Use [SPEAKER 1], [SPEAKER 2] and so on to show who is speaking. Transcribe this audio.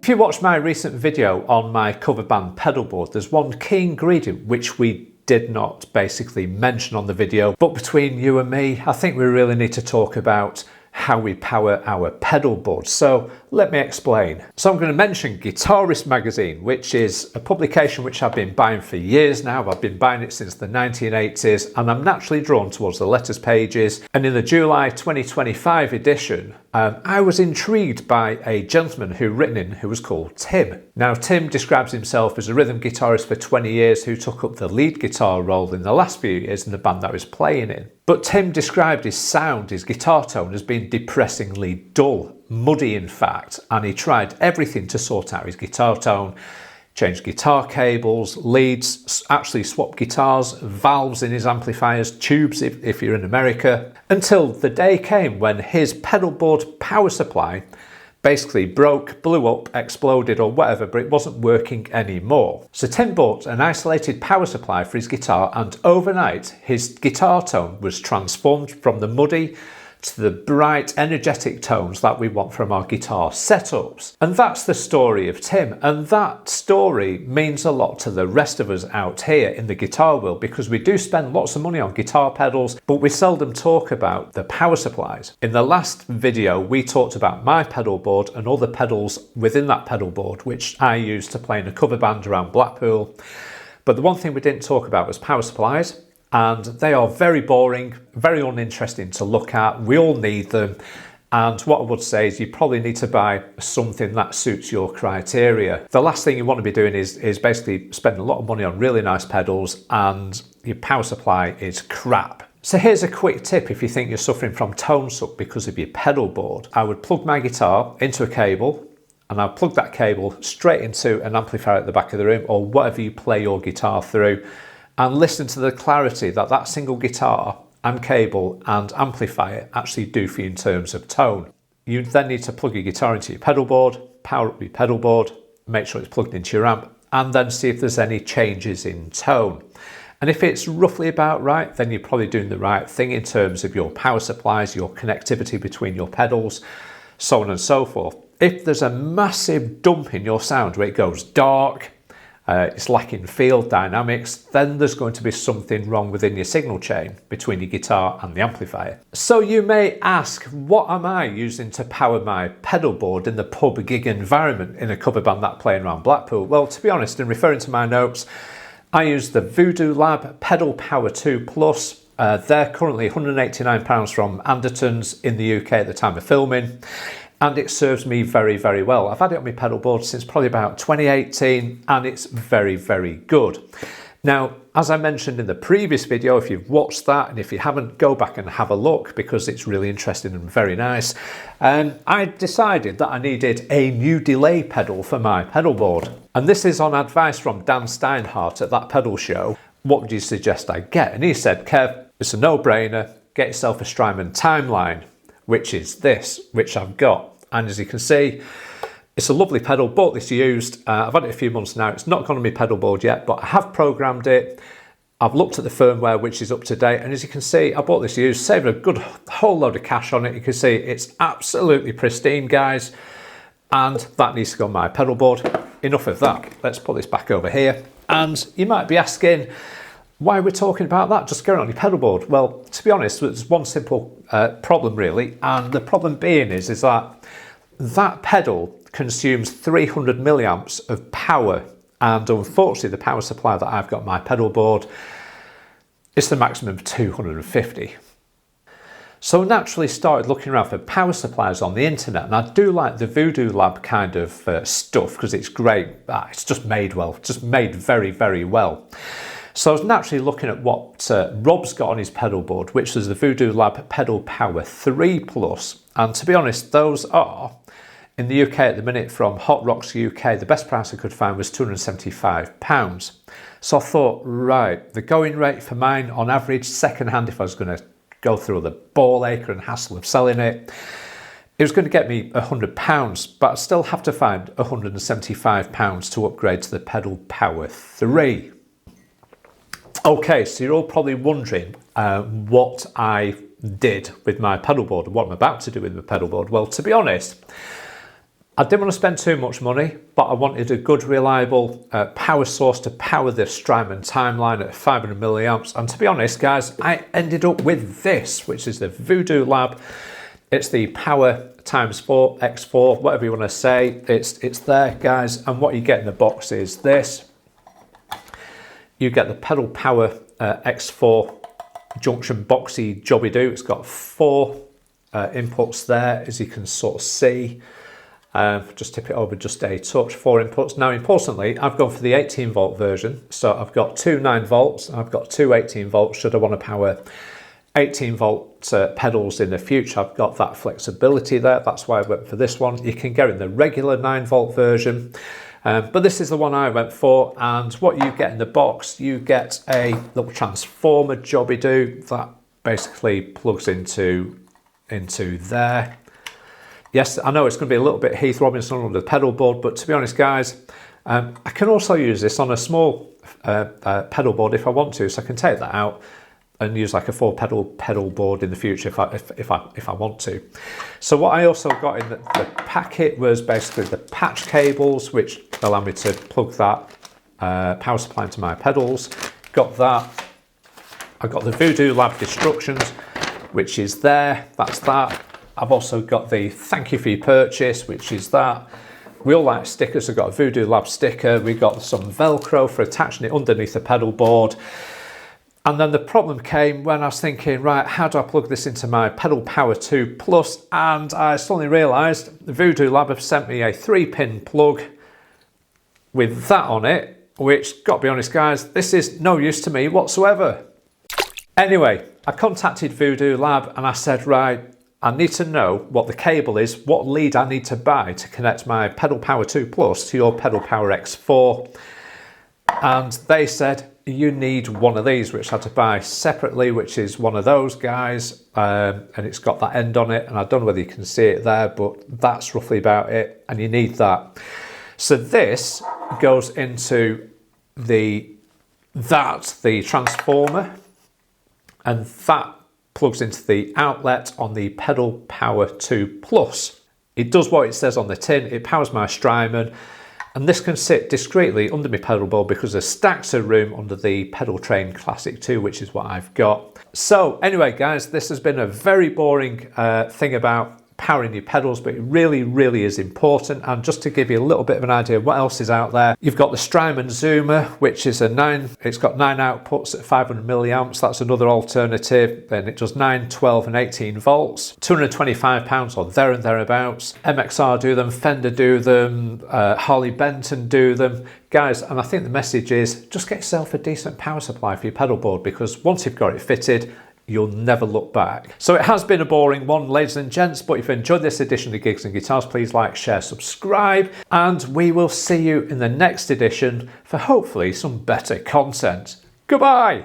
[SPEAKER 1] If you watch my recent video on my cover band pedal board, there's one key ingredient which we did not basically mention on the video, but between you and me, I think we really need to talk about how we power our pedal board. So let me explain. So I'm going to mention Guitarist magazine, which is a publication which I've been buying for years now. I've been buying it since the 1980s, and I'm naturally drawn towards the letters pages. And in the July 2025 edition, I was intrigued by a gentleman who was called Tim. Now, Tim describes himself as a rhythm guitarist for 20 years who took up the lead guitar role in the last few years in the band that I was playing in. But Tim described his sound, his guitar tone, as being depressingly dull, muddy in fact, and he tried everything to sort out his guitar tone. Changed guitar cables, leads, actually swapped guitars, valves in his amplifiers, tubes if you're in America, until the day came when his pedal board power supply basically broke, blew up, exploded or whatever, but it wasn't working anymore. So Tim bought an isolated power supply for his guitar, and overnight his guitar tone was transformed from the muddy to the bright, energetic tones that we want from our guitar setups. And that's the story of Tim. And that story means a lot to the rest of us out here in the guitar world, because we do spend lots of money on guitar pedals, but we seldom talk about the power supplies. In the last video, we talked about my pedal board and all the pedals within that pedal board, which I use to play in a cover band around Blackpool. But the one thing we didn't talk about was power supplies. And they are very boring, very uninteresting to look at. We all need them. And what I would say is you probably need to buy something that suits your criteria. The last thing you want to be doing is basically spending a lot of money on really nice pedals and your power supply is crap. So here's a quick tip if you think you're suffering from tone suck because of your pedal board. I would plug my guitar into a cable, and I'll plug that cable straight into an amplifier at the back of the room or whatever you play your guitar through, and listen to the clarity that single guitar and cable and amplifier actually do for you in terms of tone. You then need to plug your guitar into your pedal board, power up your pedal board, make sure it's plugged into your amp, and then see if there's any changes in tone. And if it's roughly about right, then you're probably doing the right thing in terms of your power supplies, your connectivity between your pedals, so on and so forth. If there's a massive dump in your sound where it goes dark, it's lacking field dynamics, then there's going to be something wrong within your signal chain between your guitar and the amplifier. So you may ask, what am I using to power my pedal board in the pub gig environment in a cover band that playing around Blackpool? Well, to be honest, in referring to my notes, I use the Voodoo Lab Pedal Power 2 Plus. They're currently £189 from Anderton's in the UK at the time of filming. And it serves me very, very well. I've had it on my pedal board since probably about 2018, and it's very, very good. Now, as I mentioned in the previous video, if you've watched that, and if you haven't, go back and have a look because it's really interesting and very nice. I decided that I needed a new delay pedal for my pedal board. And this is on advice from Dan Steinhardt at that pedal show. What would you suggest I get? And he said, Kev, it's a no-brainer. Get yourself a Strymon Timeline, which is this, which I've got. And as you can see, it's a lovely pedal. Bought this used. I've had it a few months now. It's not gone on my pedal board yet, but I have programmed it. I've looked at the firmware, which is up to date. And as you can see, I bought this used, saved a good whole load of cash on it. You can see it's absolutely pristine, guys. And that needs to go on my pedal board. Enough of that. Let's put this back over here. And you might be asking, why we're talking about that, just going on your pedal board? Well, to be honest, there's one simple problem really, and the problem being is that pedal consumes 300 milliamps of power, and unfortunately the power supply that I've got on my pedal board is the maximum of 250. So I naturally started looking around for power supplies on the internet, and I do like the Voodoo Lab kind of stuff because it's great. It's just made well, just made very, very well. So I was naturally looking at what Rob's got on his pedal board, which is the Voodoo Lab Pedal Power 3 Plus. And to be honest, those are, in the UK at the minute from Hot Rocks UK, the best price I could find was £275. So I thought, right, the going rate for mine on average, second hand, if I was going to go through all the ball ache and hassle of selling it, it was going to get me £100, but I still have to find £175 to upgrade to the Pedal Power 3. Okay, so you're all probably wondering what I did with my pedal board and what I'm about to do with my pedal board. Well, to be honest, I didn't want to spend too much money, but I wanted a good, reliable power source to power the Strymon Timeline at 500 milliamps. And to be honest, guys, I ended up with this, which is the Voodoo Lab. It's the Power x4, X4, whatever you want to say. It's there, guys. And what you get in the box is this. You get the Pedal Power X4 junction boxy jobby-do. It's got 4 inputs there, as you can sort of see. Just tip it over just a touch, 4 inputs. Now, importantly, I've gone for the 18 volt version. So I've got 2 9 volts, and I've got 2 18 volts should I want to power 18 volt pedals in the future. I've got that flexibility there. That's why I went for this one. You can get in the regular 9 volt version, but this is the one I went for. And what you get in the box, you get a little transformer jobby-do that basically plugs into there. Yes, I know it's going to be a little bit Heath Robinson on the pedal board, but to be honest, guys, I can also use this on a small pedal board if I want to. So I can take that out and use like a 4 pedal board in the future if I want to. So what I also got in the packet was basically the patch cables, which allow me to plug that power supply into my pedals. Got that. I got the Voodoo Lab instructions, which is there. That's that. I've also got the thank you for your purchase, which is that. We all like stickers. I've got a Voodoo Lab sticker. We got some Velcro for attaching it underneath the pedal board. And then the problem came when I was thinking, right, how do I plug this into my Pedal Power 2 Plus? And I suddenly realised the Voodoo Lab have sent me a 3-pin plug with that on it, which, got to be honest, guys, this is no use to me whatsoever. Anyway, I contacted Voodoo Lab and I said, right, I need to know what the cable is, what lead I need to buy to connect my Pedal Power 2 Plus to your Pedal Power X4. And they said, you need one of these, which I had to buy separately, which is one of those guys. And it's got that end on it. And I don't know whether you can see it there, but that's roughly about it. And you need that. So this goes into the transformer. And that plugs into the outlet on the Pedal Power 2 Plus. It does what it says on the tin. It powers my Strymon, and this can sit discreetly under my pedal board because there's stacks of room under the Pedal Train Classic 2, which is what I've got. So anyway, guys, this has been a very boring thing about powering your pedals, but it really is important. And just to give you a little bit of an idea of what else is out there, you've got the Strymon Zoomer, which is it's got 9 outputs at 500 milliamps. That's another alternative. Then it does 9, 12 and 18 volts, £225 or there and thereabouts. MXR do them, Fender do them, Harley Benton do them. Guys, and I think the message is just get yourself a decent power supply for your pedal board, because once you've got it fitted, you'll never look back. So it has been a boring one, ladies and gents, but if you enjoyed this edition of Gigs and Guitars, please like, share, subscribe, and we will see you in the next edition for hopefully some better content. Goodbye!